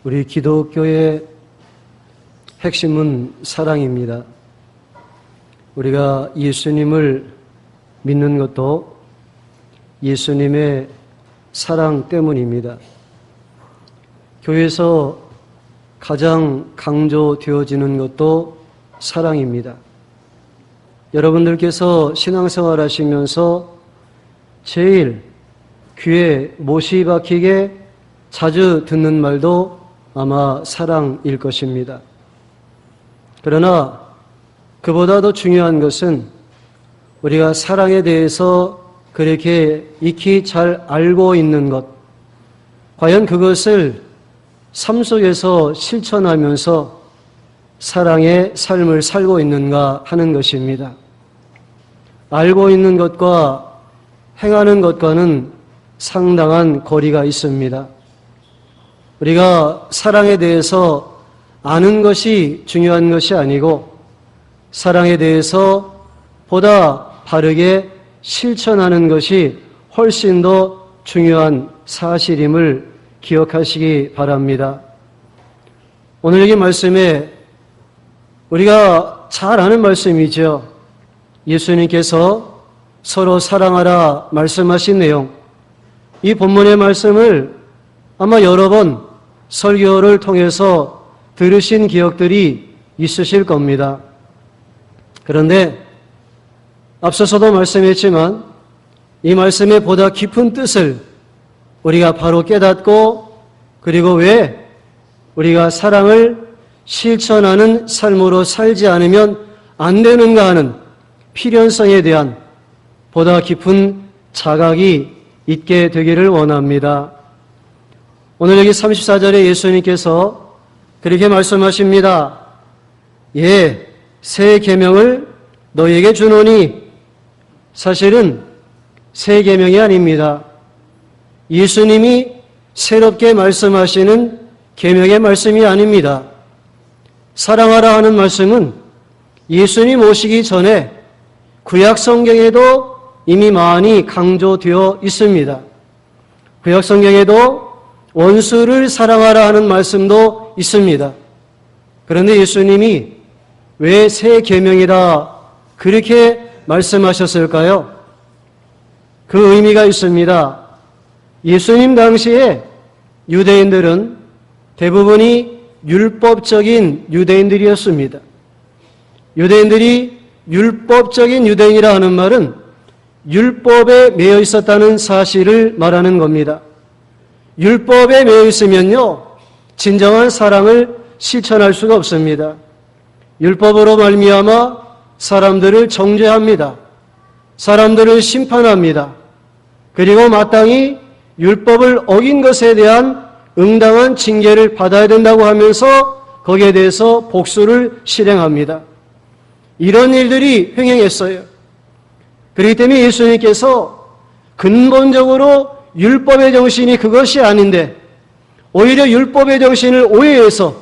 우리 기독교의 핵심은 사랑입니다. 우리가 예수님을 믿는 것도 예수님의 사랑 때문입니다. 교회에서 가장 강조되어지는 것도 사랑입니다. 여러분들께서 신앙생활 하시면서 제일 귀에 못이 박히게 자주 듣는 말도 아마 사랑일 것입니다. 그러나 그보다 더 중요한 것은 우리가 사랑에 대해서 그렇게 익히 잘 알고 있는 것, 과연 그것을 삶 속에서 실천하면서 사랑의 삶을 살고 있는가 하는 것입니다. 알고 있는 것과 행하는 것과는 상당한 거리가 있습니다. 우리가 사랑에 대해서 아는 것이 중요한 것이 아니고 사랑에 대해서 보다 바르게 실천하는 것이 훨씬 더 중요한 사실임을 기억하시기 바랍니다. 오늘 여기 말씀에 우리가 잘 아는 말씀이죠. 예수님께서 서로 사랑하라 말씀하신 내용, 이 본문의 말씀을 아마 여러 번 설교를 통해서 들으신 기억들이 있으실 겁니다. 그런데 앞서서도 말씀했지만 이 말씀의 보다 깊은 뜻을 우리가 바로 깨닫고, 그리고 왜 우리가 사랑을 실천하는 삶으로 살지 않으면 안 되는가 하는 필연성에 대한 보다 깊은 자각이 있게 되기를 원합니다. 오늘 여기 34절에 예수님께서 그렇게 말씀하십니다. 예, 새 계명을 너희에게 주노니. 사실은 새 계명이 아닙니다. 예수님이 새롭게 말씀하시는 계명의 말씀이 아닙니다. 사랑하라 하는 말씀은 예수님 오시기 전에 구약 성경에도 이미 많이 강조되어 있습니다. 구약 성경에도 원수를 사랑하라 하는 말씀도 있습니다. 그런데 예수님이 왜 새 계명이다 그렇게 말씀하셨을까요? 그 의미가 있습니다. 예수님 당시에 유대인들은 대부분이 율법적인 유대인들이었습니다. 유대인들이 율법적인 유대인이라 하는 말은 율법에 매여 있었다는 사실을 말하는 겁니다. 율법에 매여 있으면요, 진정한 사랑을 실천할 수가 없습니다. 율법으로 말미암아 사람들을 정죄합니다. 사람들을 심판합니다. 그리고 마땅히 율법을 어긴 것에 대한 응당한 징계를 받아야 된다고 하면서 거기에 대해서 복수를 실행합니다. 이런 일들이 횡행했어요. 그렇기 때문에 예수님께서 근본적으로 율법의 정신이 그것이 아닌데 오히려 율법의 정신을 오해해서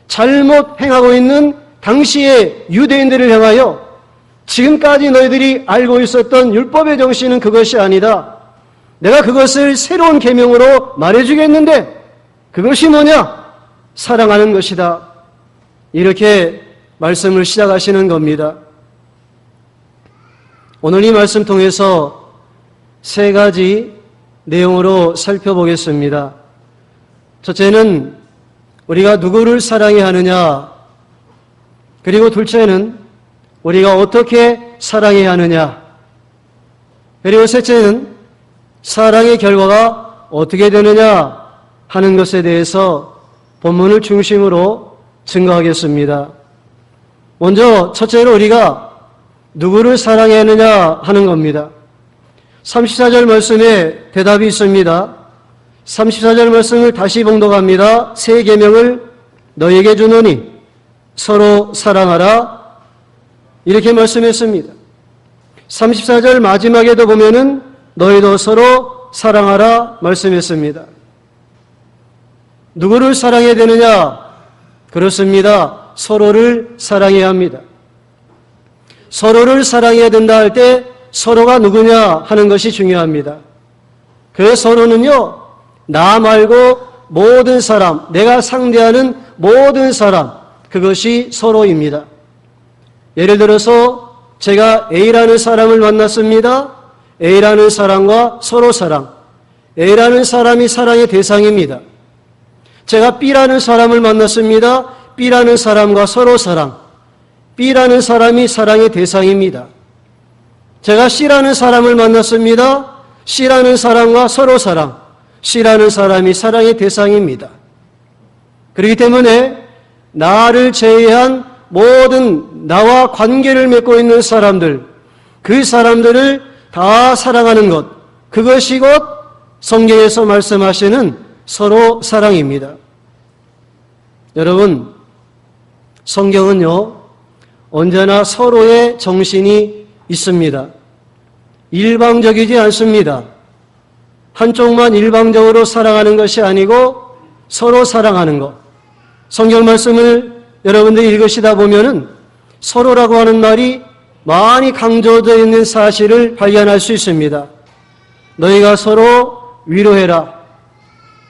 잘못 행하고 있는 당시의 유대인들을 향하여 지금까지 너희들이 알고 있었던 율법의 정신은 그것이 아니다. 내가 그것을 새로운 계명으로 말해주겠는데 그것이 뭐냐? 사랑하는 것이다. 이렇게 말씀을 시작하시는 겁니다. 오늘 이 말씀 통해서 세 가지 내용으로 살펴보겠습니다. 첫째는 우리가 누구를 사랑해야 하느냐, 그리고 둘째는 우리가 어떻게 사랑해야 하느냐, 그리고 셋째는 사랑의 결과가 어떻게 되느냐 하는 것에 대해서 본문을 중심으로 증거하겠습니다. 먼저 첫째로 우리가 누구를 사랑해야 하느냐 하는 겁니다. 34절 말씀에 대답이 있습니다. 34절 말씀을 다시 봉독합니다. 새 계명을 너에게 주노니 서로 사랑하라. 이렇게 말씀했습니다. 34절 마지막에도 보면은 너희도 서로 사랑하라 말씀했습니다. 누구를 사랑해야 되느냐? 그렇습니다. 서로를 사랑해야 합니다. 서로를 사랑해야 된다 할 때 서로가 누구냐 하는 것이 중요합니다. 그 서로는요, 나 말고 모든 사람, 내가 상대하는 모든 사람, 그것이 서로입니다. 예를 들어서 제가 A라는 사람을 만났습니다. A라는 사람과 서로 사랑. A라는 사람이 사랑의 대상입니다. 제가 B라는 사람을 만났습니다. B라는 사람과 서로 사랑. B라는 사람이 사랑의 대상입니다. 제가 C라는 사람을 만났습니다. C라는 사람과 서로 사랑. C라는 사람이 사랑의 대상입니다. 그렇기 때문에 나를 제외한 모든 나와 관계를 맺고 있는 사람들, 그 사람들을 다 사랑하는 것, 그것이 곧 성경에서 말씀하시는 서로 사랑입니다. 여러분, 성경은요, 언제나 서로의 정신이 있습니다. 일방적이지 않습니다. 한쪽만 일방적으로 사랑하는 것이 아니고 서로 사랑하는 것. 성경 말씀을 여러분들이 읽으시다 보면은 서로라고 하는 말이 많이 강조되어 있는 사실을 발견할 수 있습니다. 너희가 서로 위로해라.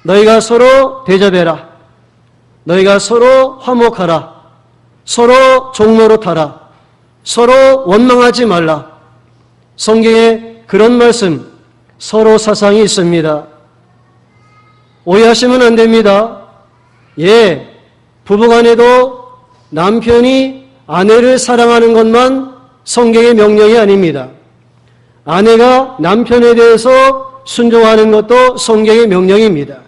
너희가 서로 대접해라. 너희가 서로 화목하라. 서로 종노릇하라. 서로 원망하지 말라. 성경에 그런 말씀, 서로 사상이 있습니다. 오해하시면 안 됩니다. 예, 부부간에도 남편이 아내를 사랑하는 것만 성경의 명령이 아닙니다. 아내가 남편에 대해서 순종하는 것도 성경의 명령입니다.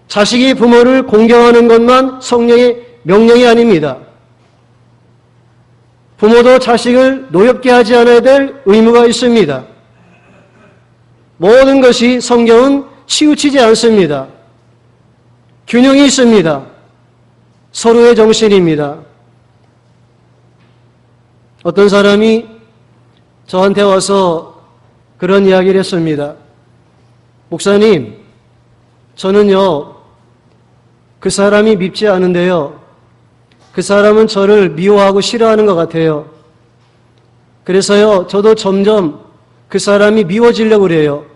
자식이 부모를 공경하는 것만 성경의 명령이 아닙니다. 부모도 자식을 노엽게 하지 않아야 될 의무가 있습니다. 모든 것이 성경은 치우치지 않습니다. 균형이 있습니다. 서로의 정신입니다. 어떤 사람이 저한테 와서 그런 이야기를 했습니다. 목사님, 저는요, 그 사람이 밉지 않은데요, 그 사람은 저를 미워하고 싫어하는 것 같아요. 그래서요, 저도 점점 그 사람이 미워지려고 그래요.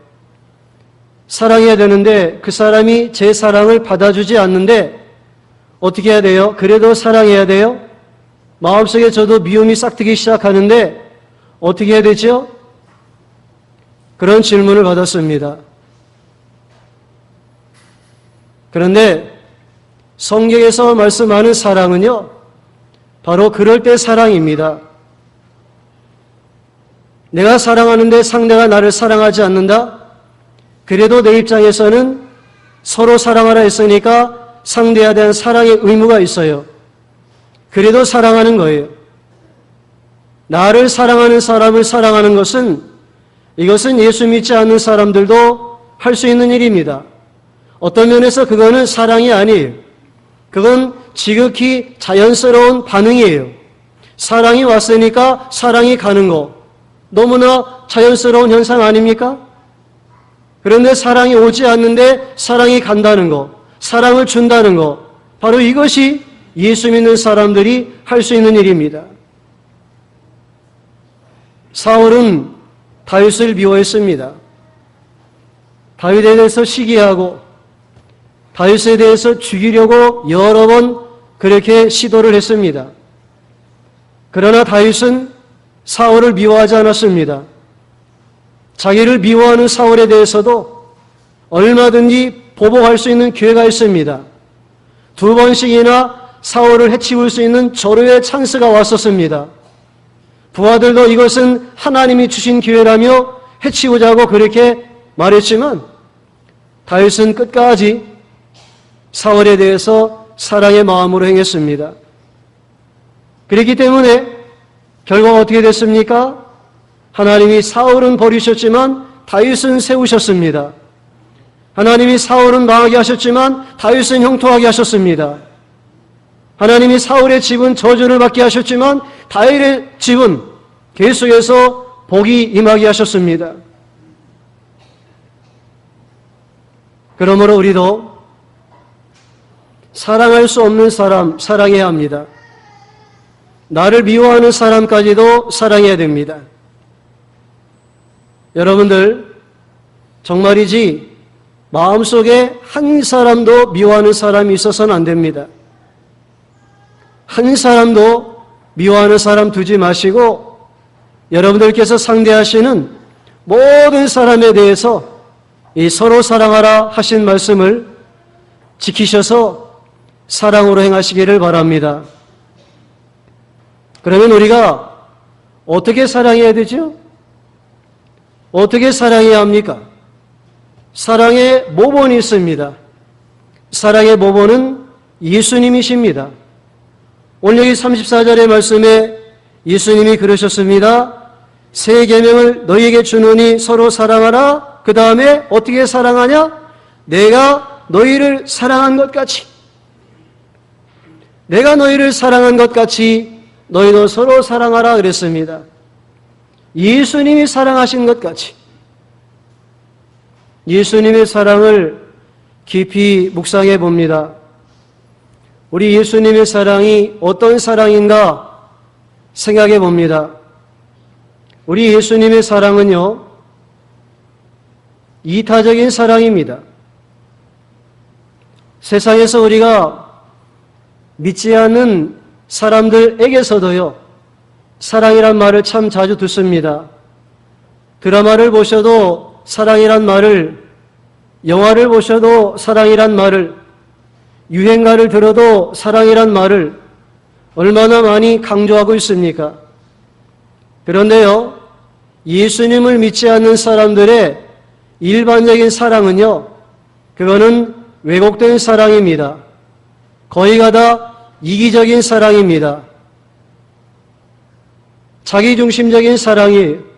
사랑해야 되는데 그 사람이 제 사랑을 받아주지 않는데 어떻게 해야 돼요? 그래도 사랑해야 돼요? 마음속에 저도 미움이 싹트기 시작하는데 어떻게 해야 되죠? 그런 질문을 받았습니다. 그런데 성경에서 말씀하는 사랑은요, 바로 그럴 때 사랑입니다. 내가 사랑하는데 상대가 나를 사랑하지 않는다? 그래도 내 입장에서는 서로 사랑하라 했으니까 상대에 대한 사랑의 의무가 있어요. 그래도 사랑하는 거예요. 나를 사랑하는 사람을 사랑하는 것은, 이것은 예수 믿지 않는 사람들도 할 수 있는 일입니다. 어떤 면에서 그거는 사랑이 아니에요. 그건 지극히 자연스러운 반응이에요. 사랑이 왔으니까 사랑이 가는 거, 너무나 자연스러운 현상 아닙니까? 그런데 사랑이 오지 않는데 사랑이 간다는 거, 사랑을 준다는 거, 바로 이것이 예수 믿는 사람들이 할 수 있는 일입니다. 사울은 다윗을 미워했습니다. 다윗에 대해서 시기하고 다윗에 대해서 죽이려고 여러 번 그렇게 시도를 했습니다. 그러나 다윗은 사울을 미워하지 않았습니다. 자기를 미워하는 사울에 대해서도 얼마든지 보복할 수 있는 기회가 있습니다. 2번씩이나 사울을 해치울 수 있는 절호의 찬스가 왔었습니다. 부하들도 이것은 하나님이 주신 기회라며 해치우자고 그렇게 말했지만 다윗은 끝까지 사울에 대해서 사랑의 마음으로 행했습니다. 그렇기 때문에 결과가 어떻게 됐습니까? 하나님이 사울은 버리셨지만 다윗은 세우셨습니다. 하나님이 사울은 망하게 하셨지만 다윗은 형통하게 하셨습니다. 하나님이 사울의 집은 저주를 받게 하셨지만 다윗의 집은 계속해서 복이 임하게 하셨습니다. 그러므로 우리도 사랑할 수 없는 사람 사랑해야 합니다. 나를 미워하는 사람까지도 사랑해야 됩니다. 여러분들, 정말이지 마음속에 한 사람도 미워하는 사람이 있어서는 안 됩니다. 한 사람도 미워하는 사람 두지 마시고 여러분들께서 상대하시는 모든 사람에 대해서 이 서로 사랑하라 하신 말씀을 지키셔서 사랑으로 행하시기를 바랍니다. 그러면 우리가 어떻게 사랑해야 되죠? 어떻게 사랑해야 합니까? 사랑의 모본이 있습니다. 사랑의 모본은 예수님이십니다. 오늘 여기 34절의 말씀에 예수님이 그러셨습니다. 새 계명을 너희에게 주노니 서로 사랑하라. 그 다음에 어떻게 사랑하냐? 내가 너희를 사랑한 것 같이, 내가 너희를 사랑한 것 같이 너희도 서로 사랑하라 그랬습니다. 예수님이 사랑하신 것 같이. 예수님의 사랑을 깊이 묵상해 봅니다. 우리 예수님의 사랑이 어떤 사랑인가 생각해 봅니다. 우리 예수님의 사랑은요, 이타적인 사랑입니다. 세상에서 우리가 믿지 않는 사람들에게서도요, 사랑이란 말을 참 자주 듣습니다. 드라마를 보셔도 사랑이란 말을, 영화를 보셔도 사랑이란 말을, 유행가를 들어도 사랑이란 말을 얼마나 많이 강조하고 있습니까? 그런데요, 예수님을 믿지 않는 사람들의 일반적인 사랑은요, 그거는 왜곡된 사랑입니다. 거의가 다 이기적인 사랑입니다. 자기중심적인 사랑이에요.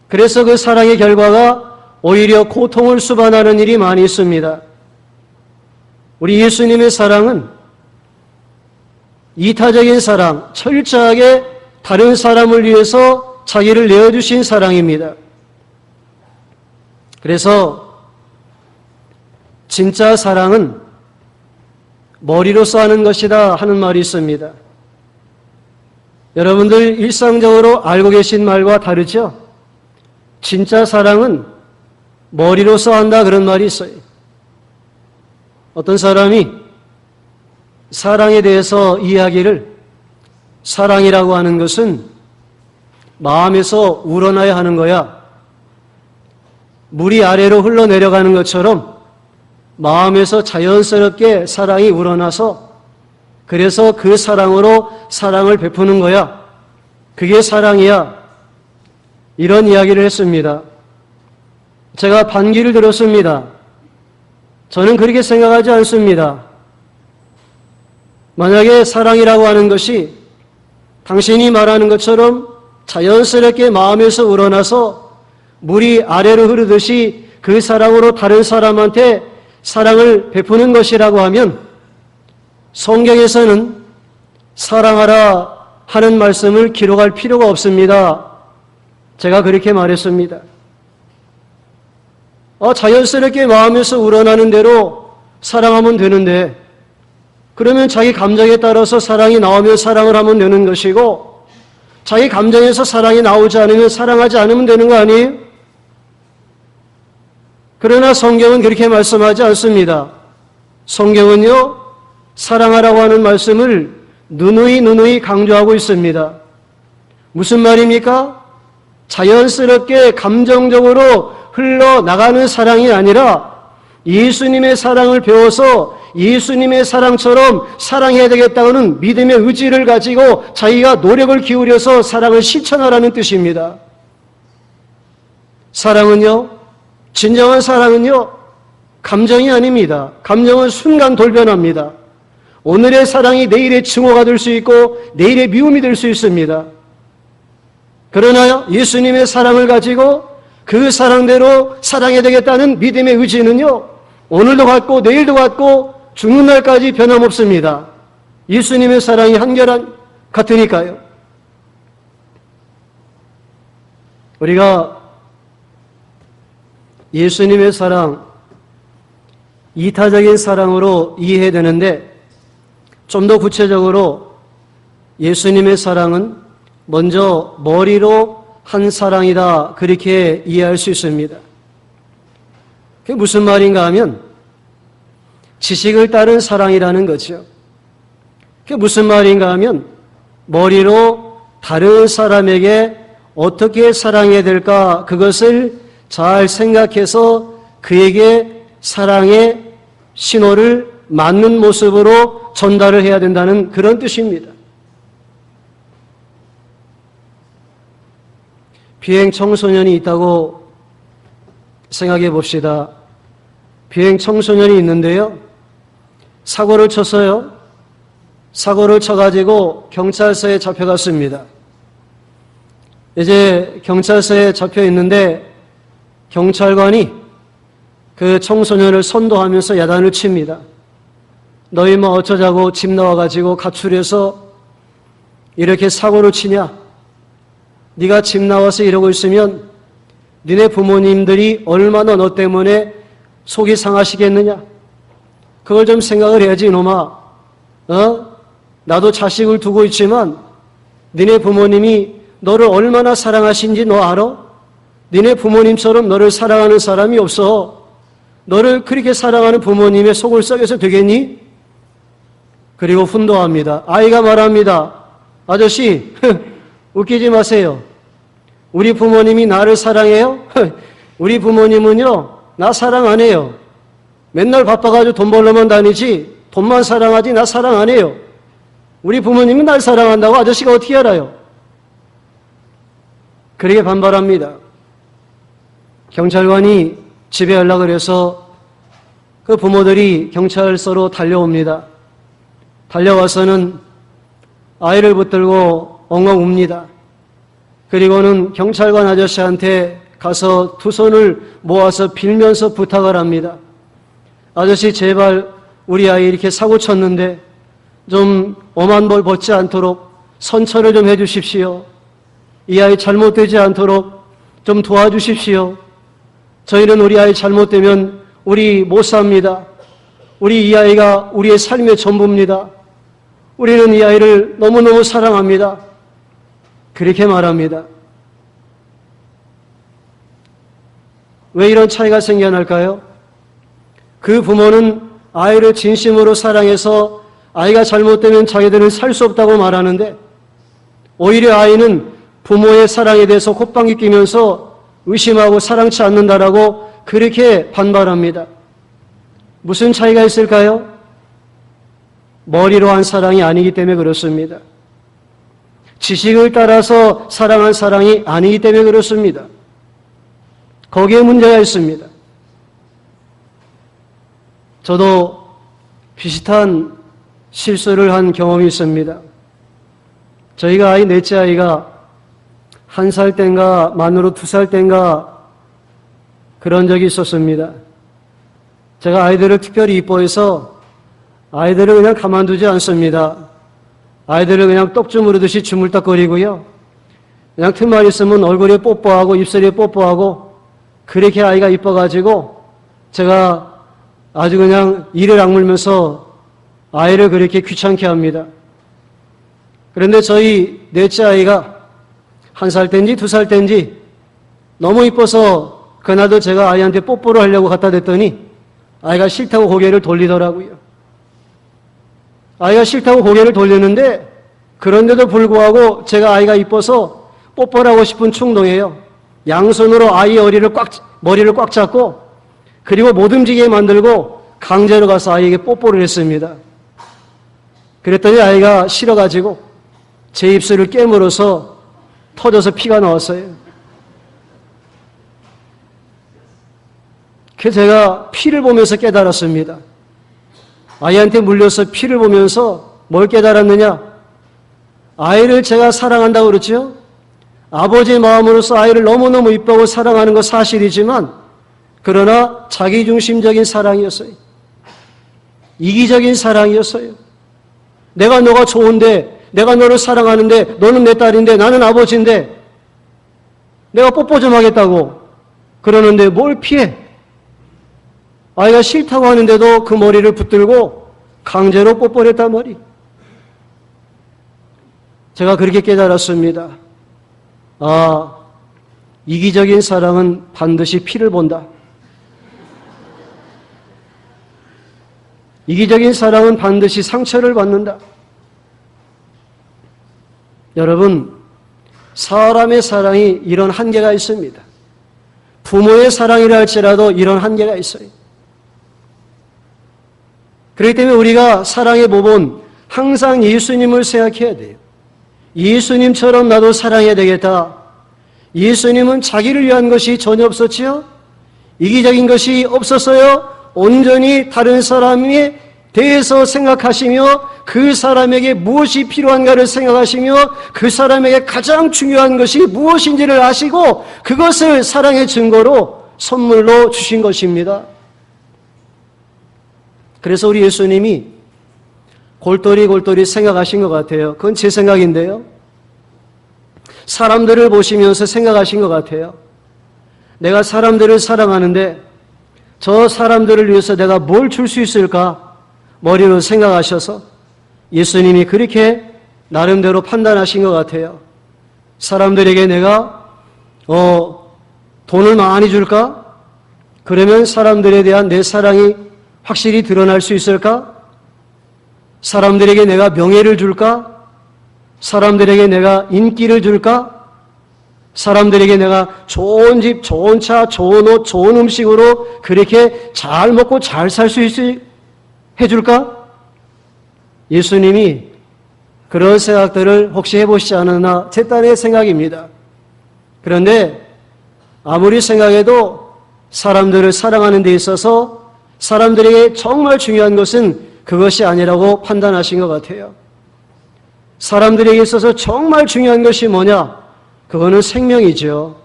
그래서 그 사랑의 결과가 오히려 고통을 수반하는 일이 많이 있습니다. 우리 예수님의 사랑은 이타적인 사랑, 철저하게 다른 사람을 위해서 자기를 내어주신 사랑입니다. 그래서 진짜 사랑은 머리로써 하는 것이다 하는 말이 있습니다. 여러분들 일상적으로 알고 계신 말과 다르죠? 진짜 사랑은 머리로써 한다 그런 말이 있어요. 어떤 사람이 사랑에 대해서 이야기를, 사랑이라고 하는 것은 마음에서 우러나야 하는 거야. 물이 아래로 흘러내려가는 것처럼 마음에서 자연스럽게 사랑이 우러나서 그래서 그 사랑으로 사랑을 베푸는 거야. 그게 사랑이야. 이런 이야기를 했습니다. 제가 반기를 들었습니다. 저는 그렇게 생각하지 않습니다. 만약에 사랑이라고 하는 것이 당신이 말하는 것처럼 자연스럽게 마음에서 우러나서 물이 아래로 흐르듯이 그 사랑으로 다른 사람한테 사랑을 베푸는 것이라고 하면 성경에서는 사랑하라 하는 말씀을 기록할 필요가 없습니다. 제가 그렇게 말했습니다. 자연스럽게 마음에서 우러나는 대로 사랑하면 되는데, 그러면 자기 감정에 따라서 사랑이 나오면 사랑을 하면 되는 것이고, 자기 감정에서 사랑이 나오지 않으면 사랑하지 않으면 되는 거 아니에요? 그러나 성경은 그렇게 말씀하지 않습니다. 성경은요, 사랑하라고 하는 말씀을 누누이 강조하고 있습니다. 무슨 말입니까? 자연스럽게 감정적으로 흘러나가는 사랑이 아니라 예수님의 사랑을 배워서 예수님의 사랑처럼 사랑해야 되겠다는 믿음의 의지를 가지고 자기가 노력을 기울여서 사랑을 실천하라는 뜻입니다. 사랑은요, 진정한 사랑은요, 감정이 아닙니다. 감정은 순간 돌변합니다. 오늘의 사랑이 내일의 증오가 될 수 있고 내일의 미움이 될 수 있습니다. 그러나 예수님의 사랑을 가지고 그 사랑대로 사랑해야 되겠다는 믿음의 의지는요, 오늘도 같고 내일도 같고 죽는 날까지 변함없습니다. 예수님의 사랑이 한결 같으니까요. 우리가 예수님의 사랑, 이타적인 사랑으로 이해해야 되는데, 좀 더 구체적으로 예수님의 사랑은 먼저 머리로 한 사랑이다, 그렇게 이해할 수 있습니다. 그게 무슨 말인가 하면 지식을 따른 사랑이라는 거죠. 그게 무슨 말인가 하면 머리로 다른 사람에게 어떻게 사랑해야 될까 그것을 잘 생각해서 그에게 사랑의 신호를 맞는 모습으로 전달을 해야 된다는 그런 뜻입니다. 비행 청소년이 있다고 생각해 봅시다. 비행 청소년이 있는데요. 사고를 쳤어요. 사고를 쳐가지고 경찰서에 잡혀갔습니다. 이제 경찰서에 잡혀 있는데 경찰관이 그 청소년을 선도하면서 야단을 칩니다. 너희 뭐 어쩌자고 집 나와가지고 가출해서 이렇게 사고를 치냐? 네가 집 나와서 이러고 있으면 니네 부모님들이 얼마나 너 때문에 속이 상하시겠느냐? 그걸 좀 생각을 해야지 이놈아. 나도 자식을 두고 있지만 니네 부모님이 너를 얼마나 사랑하신지 너 알아? 니네 부모님처럼 너를 사랑하는 사람이 없어. 너를 그렇게 사랑하는 부모님의 속을 썩여서 되겠니? 그리고 훈도합니다. 아이가 말합니다. 아저씨, 웃기지 마세요. 우리 부모님이 나를 사랑해요? 우리 부모님은요, 나 사랑 안 해요. 맨날 바빠가지고 돈 벌러만 다니지, 돈만 사랑하지 나 사랑 안 해요. 우리 부모님이 날 사랑한다고 아저씨가 어떻게 알아요? 그렇게 반발합니다. 경찰관이 집에 연락을 해서 그 부모들이 경찰서로 달려옵니다. 달려와서는 아이를 붙들고 엉엉 웁니다. 그리고는 경찰관 아저씨한테 가서 두 손을 모아서 빌면서 부탁을 합니다. 아저씨 제발 우리 아이 이렇게 사고 쳤는데 좀 엄한 벌 받지 않도록 선처를 좀 해주십시오. 이 아이 잘못되지 않도록 좀 도와주십시오. 저희는 우리 아이 잘못되면 우리 못 삽니다. 우리 이 아이가 우리의 삶의 전부입니다. 우리는 이 아이를 너무너무 사랑합니다. 그렇게 말합니다. 왜 이런 차이가 생겨날까요? 그 부모는 아이를 진심으로 사랑해서 아이가 잘못되면 자기들은 살 수 없다고 말하는데 오히려 아이는 부모의 사랑에 대해서 콧방귀 끼면서 의심하고 사랑치 않는다라고 그렇게 반발합니다. 무슨 차이가 있을까요? 머리로 한 사랑이 아니기 때문에 그렇습니다. 지식을 따라서 사랑한 사랑이 아니기 때문에 그렇습니다. 거기에 문제가 있습니다. 저도 비슷한 실수를 한 경험이 있습니다. 저희가 아이 넷째 아이가 1살 땐가 만으로 2살 땐가 그런 적이 있었습니다. 제가 아이들을 특별히 이뻐해서 아이들을 그냥 가만두지 않습니다. 아이들을 그냥 떡주무르듯이 주물딱거리고요. 그냥 틈만 있으면 얼굴에 뽀뽀하고 입술에 뽀뽀하고 그렇게 아이가 이뻐가지고 제가 아주 그냥 이를 악물면서 아이를 그렇게 귀찮게 합니다. 그런데 저희 넷째 아이가 1살 땐지 2살 땐지 너무 이뻐서 그날도 제가 아이한테 뽀뽀를 하려고 갖다 댔더니 아이가 싫다고 고개를 돌리더라고요. 아이가 싫다고 고개를 돌리는데 그런데도 불구하고 제가 아이가 이뻐서 뽀뽀를 하고 싶은 충동이에요. 양손으로 아이의 머리를 꽉 잡고 그리고 못 움직이게 만들고 강제로 가서 아이에게 뽀뽀를 했습니다. 그랬더니 아이가 싫어가지고 제 입술을 깨물어서 터져서 피가 나왔어요. 그 제가 피를 보면서 깨달았습니다. 아이한테 물려서 피를 보면서 뭘 깨달았느냐? 아이를 제가 사랑한다고 그랬죠? 아버지의 마음으로서 아이를 너무너무 이뻐하고 사랑하는 건 사실이지만 그러나 자기중심적인 사랑이었어요. 이기적인 사랑이었어요. 내가 너가 좋은데 내가 너를 사랑하는데 너는 내 딸인데 나는 아버지인데 내가 뽀뽀 좀 하겠다고 그러는데 뭘 피해? 아이가 싫다고 하는데도 그 머리를 붙들고 강제로 뽀뽀를 했단 말이. 제가 그렇게 깨달았습니다. 아, 이기적인 사랑은 반드시 피를 본다. 이기적인 사랑은 반드시 상처를 받는다. 여러분, 사람의 사랑이 이런 한계가 있습니다. 부모의 사랑이라 할지라도 이런 한계가 있어요. 그렇기 때문에 우리가 사랑의 모범, 항상 예수님을 생각해야 돼요. 예수님처럼 나도 사랑해야 되겠다. 예수님은 자기를 위한 것이 전혀 없었지요? 이기적인 것이 없었어요? 온전히 다른 사람에 대해서 생각하시며 그 사람에게 무엇이 필요한가를 생각하시며 그 사람에게 가장 중요한 것이 무엇인지를 아시고 그것을 사랑의 증거로 선물로 주신 것입니다. 그래서 우리 예수님이 골똘히 생각하신 것 같아요. 그건 제 생각인데요. 사람들을 보시면서 생각하신 것 같아요. 내가 사람들을 사랑하는데 저 사람들을 위해서 내가 뭘 줄 수 있을까? 머리로 생각하셔서 예수님이 그렇게 나름대로 판단하신 것 같아요. 사람들에게 내가 돈을 많이 줄까? 그러면 사람들에 대한 내 사랑이 확실히 드러날 수 있을까? 사람들에게 내가 명예를 줄까? 사람들에게 내가 인기를 줄까? 사람들에게 내가 좋은 집, 좋은 차, 좋은 옷, 좋은 음식으로 그렇게 잘 먹고 잘 살 수 있게 해줄까? 예수님이 그런 생각들을 혹시 해보시지 않았나 제 딴의 생각입니다. 그런데 아무리 생각해도 사람들을 사랑하는 데 있어서 사람들에게 정말 중요한 것은 그것이 아니라고 판단하신 것 같아요. 사람들에게 있어서 정말 중요한 것이 뭐냐? 그거는 생명이죠.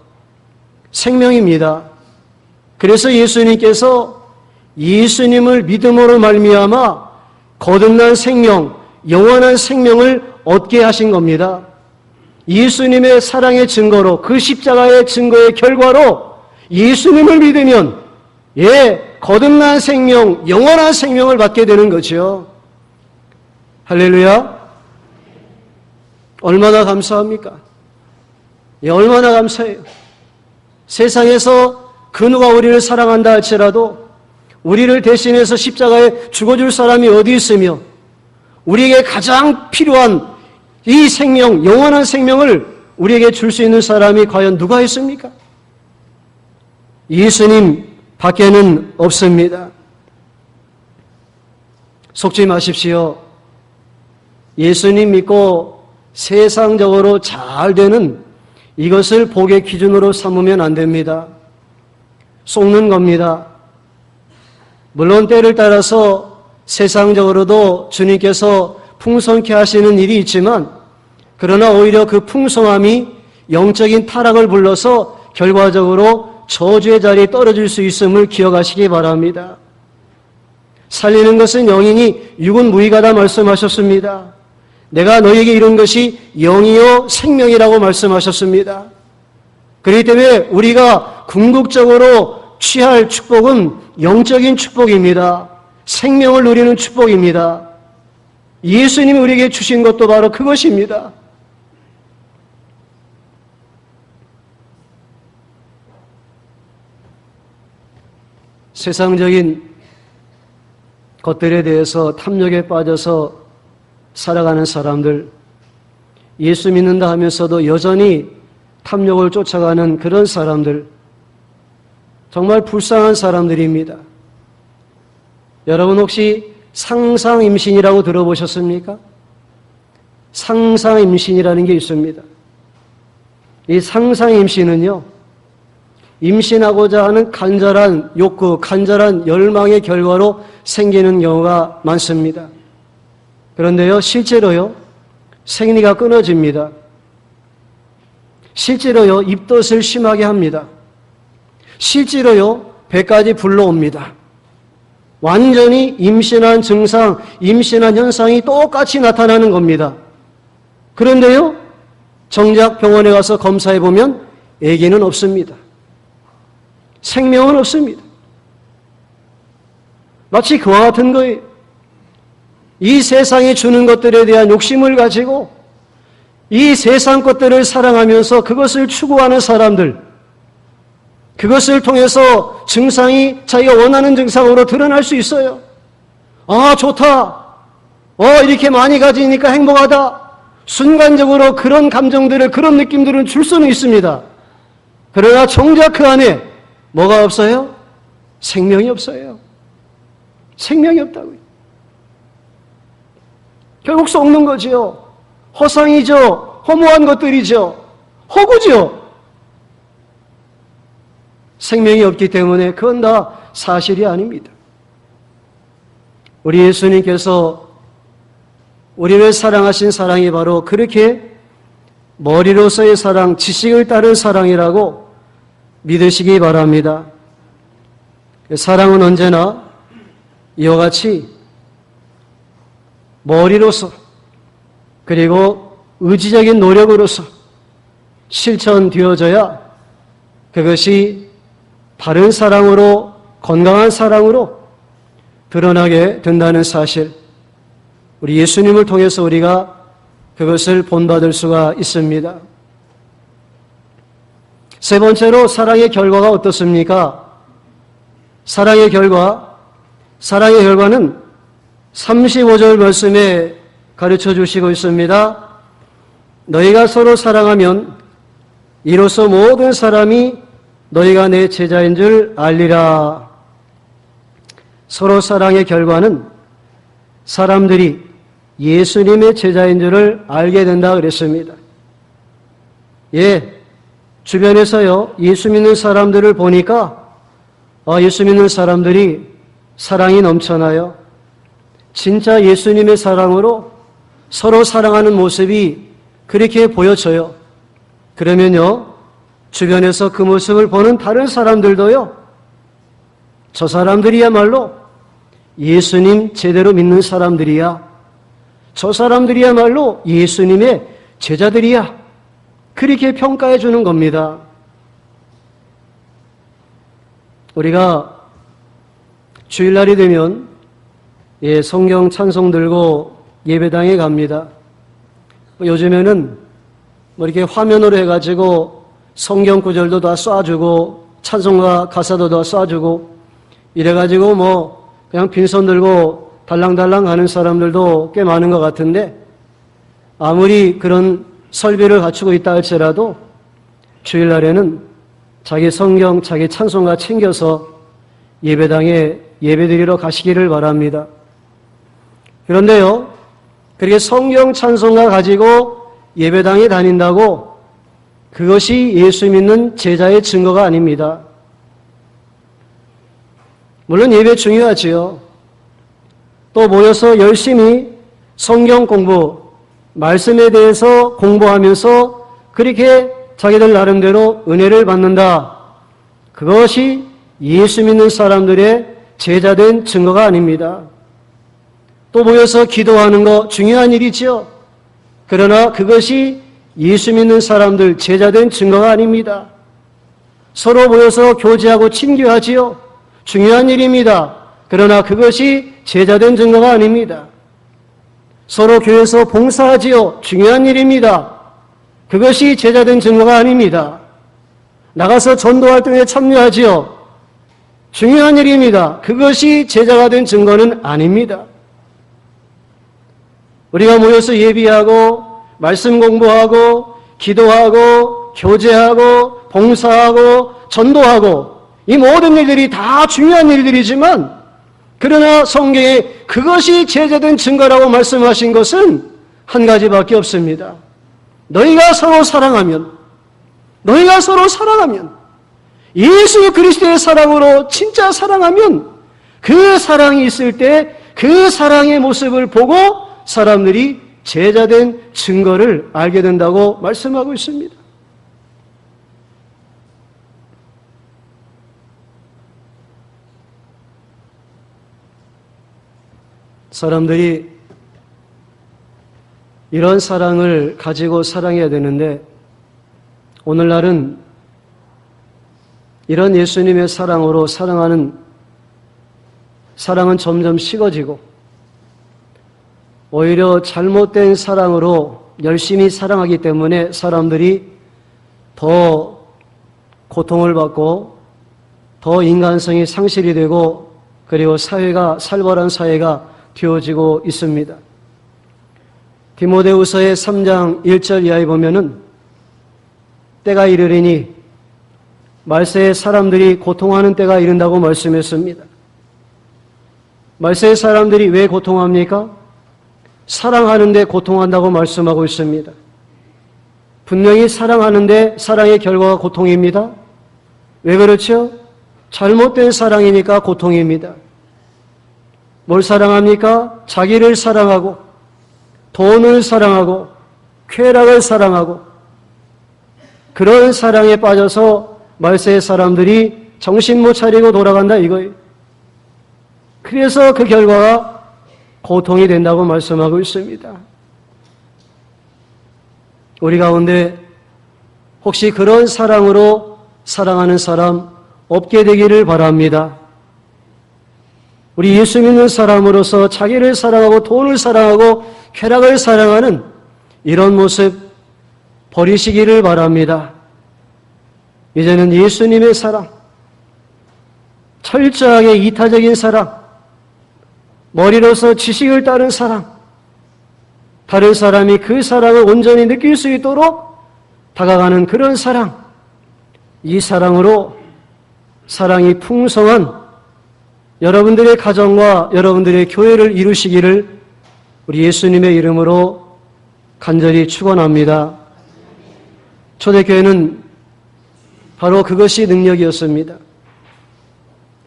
생명입니다. 그래서 예수님께서 예수님을 믿음으로 말미암아 거듭난 생명, 영원한 생명을 얻게 하신 겁니다. 예수님의 사랑의 증거로 그 십자가의 증거의 결과로 예수님을 믿으면 거듭난 생명, 영원한 생명을 받게 되는 거죠. 할렐루야. 얼마나 감사합니까? 얼마나 감사해요. 세상에서 그 누가 우리를 사랑한다 할지라도 우리를 대신해서 십자가에 죽어줄 사람이 어디 있으며 우리에게 가장 필요한 이 생명, 영원한 생명을 우리에게 줄 수 있는 사람이 과연 누가 있습니까? 예수님 밖에는 없습니다. 속지 마십시오. 예수님 믿고 세상적으로 잘 되는 이것을 복의 기준으로 삼으면 안 됩니다. 속는 겁니다. 물론 때를 따라서 세상적으로도 주님께서 풍성케 하시는 일이 있지만 그러나 오히려 그 풍성함이 영적인 타락을 불러서 결과적으로 저주의 자리에 떨어질 수 있음을 기억하시기 바랍니다. 살리는 것은 영이니 육은 무익하다 말씀하셨습니다. 내가 너희에게 이룬 것이 영이요 생명이라고 말씀하셨습니다. 그렇기 때문에 우리가 궁극적으로 취할 축복은 영적인 축복입니다. 생명을 누리는 축복입니다. 예수님이 우리에게 주신 것도 바로 그것입니다. 세상적인 것들에 대해서 탐욕에 빠져서 살아가는 사람들, 예수 믿는다 하면서도 여전히 탐욕을 쫓아가는 그런 사람들, 정말 불쌍한 사람들입니다. 여러분 혹시 상상임신이라고 들어보셨습니까? 상상임신이라는 게 있습니다. 이 상상임신은요, 임신하고자 하는 간절한 욕구, 간절한 열망의 결과로 생기는 경우가 많습니다. 그런데요, 실제로요, 생리가 끊어집니다. 실제로요, 입덧을 심하게 합니다. 실제로요, 배까지 불러옵니다. 완전히 임신한 증상, 임신한 현상이 똑같이 나타나는 겁니다. 그런데요, 정작 병원에 가서 검사해보면 아기는 없습니다. 생명은 없습니다. 마치 그와 같은 거예요. 이 세상이 주는 것들에 대한 욕심을 가지고 이 세상 것들을 사랑하면서 그것을 추구하는 사람들, 그것을 통해서 증상이 자기가 원하는 증상으로 드러날 수 있어요. 아, 좋다. 이렇게 많이 가지니까 행복하다. 순간적으로 그런 감정들을, 그런 느낌들은 줄 수는 있습니다. 그러나 정작 그 안에 뭐가 없어요? 생명이 없어요. 생명이 없다고요. 결국 썩는 거지요. 허상이죠. 허무한 것들이죠. 허구죠. 생명이 없기 때문에 그건 다 사실이 아닙니다. 우리 예수님께서 우리를 사랑하신 사랑이 바로 그렇게 머리로서의 사랑, 지식을 따른 사랑이라고 믿으시기 바랍니다. 사랑은 언제나 이와 같이 머리로서 그리고 의지적인 노력으로서 실천되어져야 그것이 바른 사랑으로, 건강한 사랑으로 드러나게 된다는 사실, 우리 예수님을 통해서 우리가 그것을 본받을 수가 있습니다. 세 번째로 사랑의 결과가 어떻습니까? 사랑의 결과는 35절 말씀에 가르쳐 주시고 있습니다. 너희가 서로 사랑하면 이로써 모든 사람이 너희가 내 제자인 줄 알리라. 서로 사랑의 결과는 사람들이 예수님의 제자인 줄을 알게 된다 그랬습니다. 주변에서요, 예수 믿는 사람들을 보니까 예수 믿는 사람들이 사랑이 넘쳐나요. 진짜 예수님의 사랑으로 서로 사랑하는 모습이 그렇게 보여져요. 그러면요, 주변에서 그 모습을 보는 다른 사람들도요, 저 사람들이야말로 예수님 제대로 믿는 사람들이야. 저 사람들이야말로 예수님의 제자들이야. 그렇게 평가해 주는 겁니다. 우리가 주일날이 되면 성경 찬송 들고 예배당에 갑니다. 요즘에는 이렇게 화면으로 해가지고 성경 구절도 다 쏴주고 찬송가 가사도 다 쏴주고 이래가지고 그냥 빈손 들고 달랑달랑 하는 사람들도 꽤 많은 것 같은데, 아무리 그런 설비를 갖추고 있다 할지라도 주일날에는 자기 성경, 자기 찬송가 챙겨서 예배당에 예배드리러 가시기를 바랍니다. 그런데요, 그렇게 성경 찬송가 가지고 예배당에 다닌다고 그것이 예수 믿는 제자의 증거가 아닙니다. 물론 예배 중요하지요. 또 모여서 열심히 성경 공부, 말씀에 대해서 공부하면서 그렇게 자기들 나름대로 은혜를 받는다. 그것이 예수 믿는 사람들의 제자된 증거가 아닙니다. 또 모여서 기도하는 거 중요한 일이지요. 그러나 그것이 예수 믿는 사람들 제자된 증거가 아닙니다. 서로 모여서 교제하고 친교하지요. 중요한 일입니다. 그러나 그것이 제자된 증거가 아닙니다. 서로 교회에서 봉사하지요. 중요한 일입니다. 그것이 제자된 증거가 아닙니다. 나가서 전도활동에 참여하지요. 중요한 일입니다. 그것이 제자가 된 증거는 아닙니다. 우리가 모여서 예비하고 말씀 공부하고 기도하고 교제하고 봉사하고 전도하고 이 모든 일들이 다 중요한 일들이지만, 그러나 성경에 그것이 제자된 증거라고 말씀하신 것은 한 가지밖에 없습니다. 너희가 서로 사랑하면 예수 그리스도의 사랑으로 진짜 사랑하면 그 사랑이 있을 때 그 사랑의 모습을 보고 사람들이 제자된 증거를 알게 된다고 말씀하고 있습니다. 사람들이 이런 사랑을 가지고 사랑해야 되는데, 오늘날은 이런 예수님의 사랑으로 사랑은 점점 식어지고 오히려 잘못된 사랑으로 열심히 사랑하기 때문에 사람들이 더 고통을 받고 더 인간성이 상실이 되고, 그리고 살벌한 사회가 되어지고 있습니다. 디모데후서의 3장 1절 이하에 보면은 때가 이르리니 말세의 사람들이 고통하는 때가 이른다고 말씀했습니다. 말세의 사람들이 왜 고통합니까? 사랑하는데 고통한다고 말씀하고 있습니다. 분명히 사랑하는데 사랑의 결과가 고통입니다. 왜 그렇죠? 잘못된 사랑이니까 고통입니다. 뭘 사랑합니까? 자기를 사랑하고 돈을 사랑하고 쾌락을 사랑하고 그런 사랑에 빠져서 말세의 사람들이 정신 못 차리고 돌아간다 이거예요. 그래서 그 결과가 고통이 된다고 말씀하고 있습니다. 우리 가운데 혹시 그런 사랑으로 사랑하는 사람 없게 되기를 바랍니다. 우리 예수 믿는 사람으로서 자기를 사랑하고 돈을 사랑하고 쾌락을 사랑하는 이런 모습 버리시기를 바랍니다. 이제는 예수님의 사랑, 철저하게 이타적인 사랑, 머리로서 지식을 따른 사랑, 다른 사람이 그 사랑을 온전히 느낄 수 있도록 다가가는 그런 사랑, 이 사랑으로 사랑이 풍성한 여러분들의 가정과 여러분들의 교회를 이루시기를 우리 예수님의 이름으로 간절히 축원합니다. 초대교회는 바로 그것이 능력이었습니다.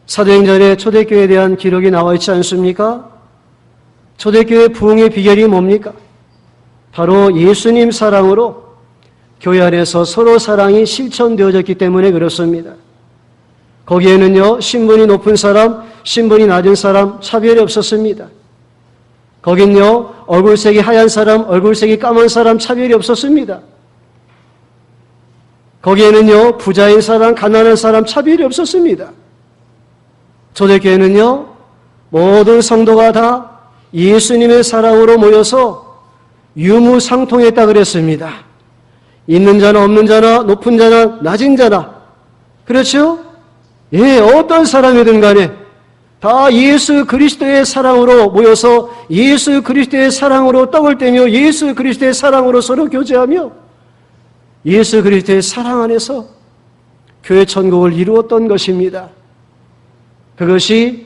사도행전에 초대교회에 대한 기록이 나와 있지 않습니까? 초대교회 부흥의 비결이 뭡니까? 바로 예수님 사랑으로 교회 안에서 서로 사랑이 실천되어졌기 때문에 그렇습니다. 거기에는요, 신분이 높은 사람, 신분이 낮은 사람 차별이 없었습니다. 거긴요, 얼굴색이 하얀 사람, 얼굴색이 까만 사람 차별이 없었습니다. 거기에는요, 부자인 사람, 가난한 사람 차별이 없었습니다. 초대교회는요, 모든 성도가 다 예수님의 사랑으로 모여서 유무상통했다 그랬습니다. 있는 자나 없는 자나 높은 자나 낮은 자나, 그렇죠? 예, 어떤 사람이든 간에 다 예수 그리스도의 사랑으로 모여서 예수 그리스도의 사랑으로 떡을 떼며 예수 그리스도의 사랑으로 서로 교제하며 예수 그리스도의 사랑 안에서 교회 천국을 이루었던 것입니다. 그것이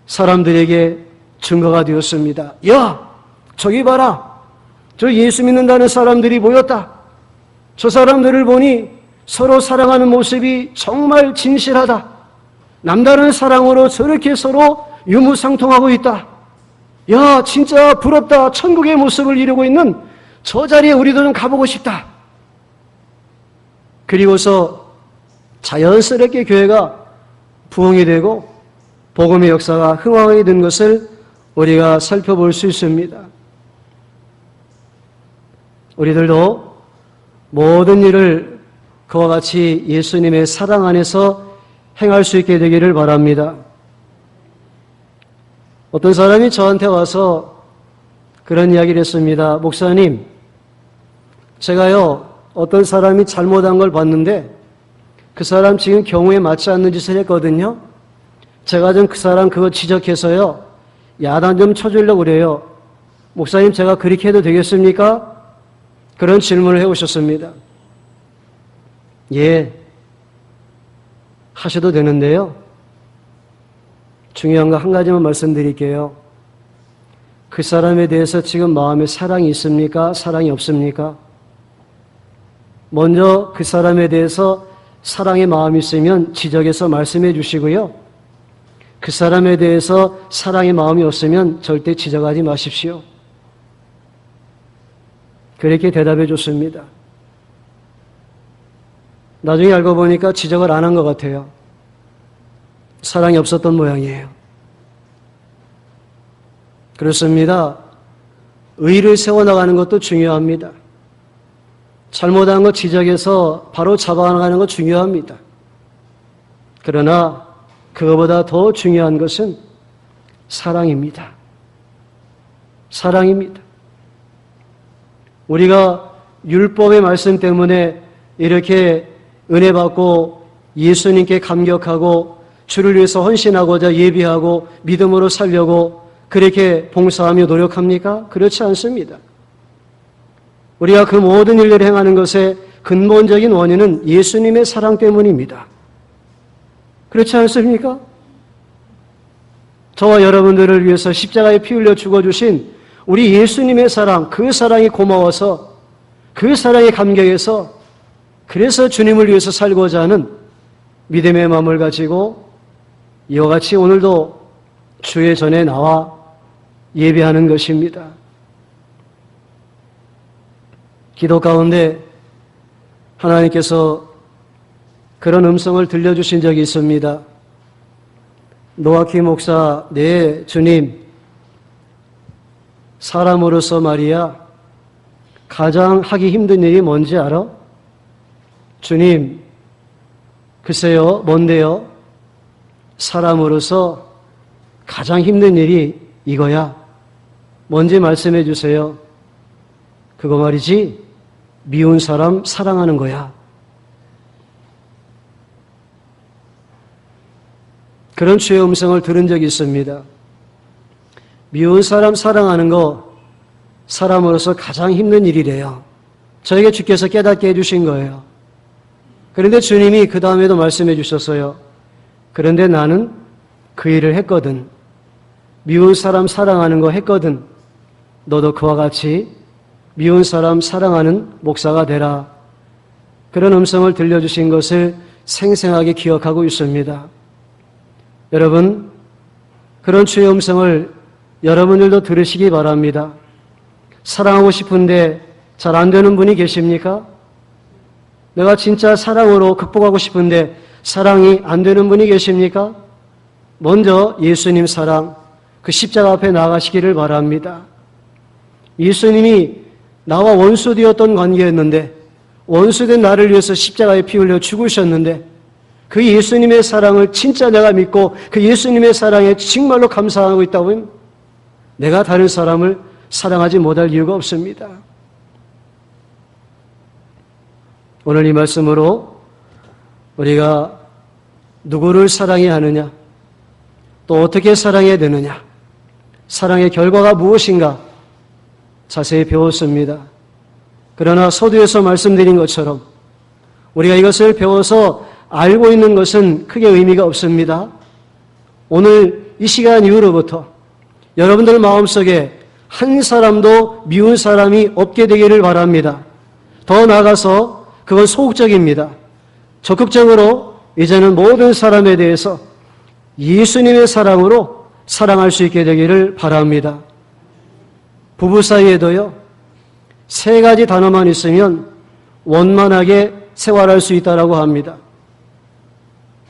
사람들에게 증거가 되었습니다. 야, 저기 봐라. 저 예수 믿는다는 사람들이 모였다. 저 사람들을 보니 서로 사랑하는 모습이 정말 진실하다. 남다른 사랑으로 저렇게 서로 유무상통하고 있다. 야, 진짜 부럽다. 천국의 모습을 이루고 있는 저 자리에 우리도 좀 가보고 싶다. 그리고서 자연스럽게 교회가 부흥이 되고 복음의 역사가 흥황하게 된 것을 우리가 살펴볼 수 있습니다. 우리들도 모든 일을 그와 같이 예수님의 사랑 안에서 행할 수 있게 되기를 바랍니다. 어떤 사람이 저한테 와서 그런 이야기를 했습니다. 목사님, 제가요, 어떤 사람이 잘못한 걸 봤는데 그 사람 지금 경우에 맞지 않는 짓을 했거든요. 제가 좀 그 사람 그거 지적해서요, 야단 좀 쳐주려고 그래요. 목사님, 제가 그렇게 해도 되겠습니까? 그런 질문을 해오셨습니다. 예, 하셔도 되는데요. 중요한 거 한 가지만 말씀드릴게요. 그 사람에 대해서 지금 마음에 사랑이 있습니까? 사랑이 없습니까? 먼저 그 사람에 대해서 사랑의 마음이 있으면 지적해서 말씀해 주시고요. 그 사람에 대해서 사랑의 마음이 없으면 절대 지적하지 마십시오. 그렇게 대답해 줬습니다. 나중에 알고 보니까 지적을 안 한 것 같아요. 사랑이 없었던 모양이에요. 그렇습니다. 의를 세워나가는 것도 중요합니다. 잘못한 것 지적해서 바로 잡아나가는 것 중요합니다. 그러나 그거보다 더 중요한 것은 사랑입니다. 사랑입니다. 우리가 율법의 말씀 때문에 이렇게 은혜 받고 예수님께 감격하고 주를 위해서 헌신하고자 예비하고 믿음으로 살려고 그렇게 봉사하며 노력합니까? 그렇지 않습니다. 우리가 그 모든 일들을 행하는 것의 근본적인 원인은 예수님의 사랑 때문입니다. 그렇지 않습니까? 저와 여러분들을 위해서 십자가에 피 흘려 죽어주신 우리 예수님의 사랑, 그 사랑이 고마워서, 그 사랑에 감격해서, 그래서 주님을 위해서 살고자 하는 믿음의 마음을 가지고 이와 같이 오늘도 주의 전에 나와 예배하는 것입니다. 기도 가운데 하나님께서 그런 음성을 들려주신 적이 있습니다. 노아키 목사, 네 주님, 사람으로서 말이야 가장 하기 힘든 일이 뭔지 알아? 주님, 글쎄요, 뭔데요? 사람으로서 가장 힘든 일이 이거야. 뭔지 말씀해 주세요. 그거 말이지, 미운 사람 사랑하는 거야. 그런 주의 음성을 들은 적이 있습니다. 미운 사람 사랑하는 거 사람으로서 가장 힘든 일이래요. 저에게 주께서 깨닫게 해주신 거예요. 그런데 주님이 그 다음에도 말씀해 주셨어요. 그런데 나는 그 일을 했거든. 미운 사람 사랑하는 거 했거든. 너도 그와 같이 미운 사람 사랑하는 목사가 되라. 그런 음성을 들려주신 것을 생생하게 기억하고 있습니다. 여러분, 그런 주의 음성을 여러분들도 들으시기 바랍니다. 사랑하고 싶은데 잘 안 되는 분이 계십니까? 내가 진짜 사랑으로 극복하고 싶은데 사랑이 안 되는 분이 계십니까? 먼저 예수님 사랑, 그 십자가 앞에 나가시기를 바랍니다. 예수님이 나와 원수되었던 관계였는데 원수된 나를 위해서 십자가에 피 흘려 죽으셨는데 그 예수님의 사랑을 진짜 내가 믿고 그 예수님의 사랑에 정말로 감사하고 있다면 내가 다른 사람을 사랑하지 못할 이유가 없습니다. 오늘 이 말씀으로 우리가 누구를 사랑해야 하느냐, 또 어떻게 사랑해야 되느냐, 사랑의 결과가 무엇인가 자세히 배웠습니다. 그러나 서두에서 말씀드린 것처럼 우리가 이것을 배워서 알고 있는 것은 크게 의미가 없습니다. 오늘 이 시간 이후로부터 여러분들 마음속에 한 사람도 미운 사람이 없게 되기를 바랍니다. 더 나아가서 그건 소극적입니다. 적극적으로 이제는 모든 사람에 대해서 예수님의 사랑으로 사랑할 수 있게 되기를 바랍니다. 부부 사이에도요, 3가지 단어만 있으면 원만하게 생활할 수 있다고 합니다.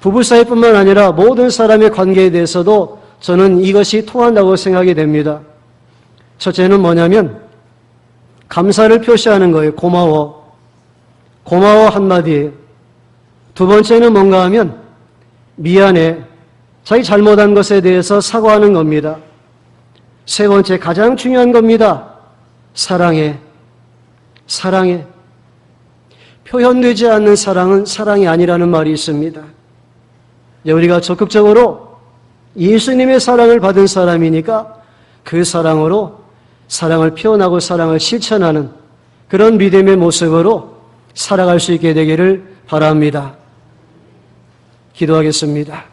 부부 사이뿐만 아니라 모든 사람의 관계에 대해서도 저는 이것이 통한다고 생각이 됩니다. 첫째는 뭐냐면 감사를 표시하는 거예요. 고마워. 고마워 한마디예요. 두 번째는 뭔가 하면 미안해. 자기 잘못한 것에 대해서 사과하는 겁니다. 세 번째, 가장 중요한 겁니다. 사랑해. 사랑해. 표현되지 않는 사랑은 사랑이 아니라는 말이 있습니다. 우리가 적극적으로 예수님의 사랑을 받은 사람이니까 그 사랑으로 사랑을 표현하고 사랑을 실천하는 그런 믿음의 모습으로 살아갈 수 있게 되기를 바랍니다. 기도하겠습니다.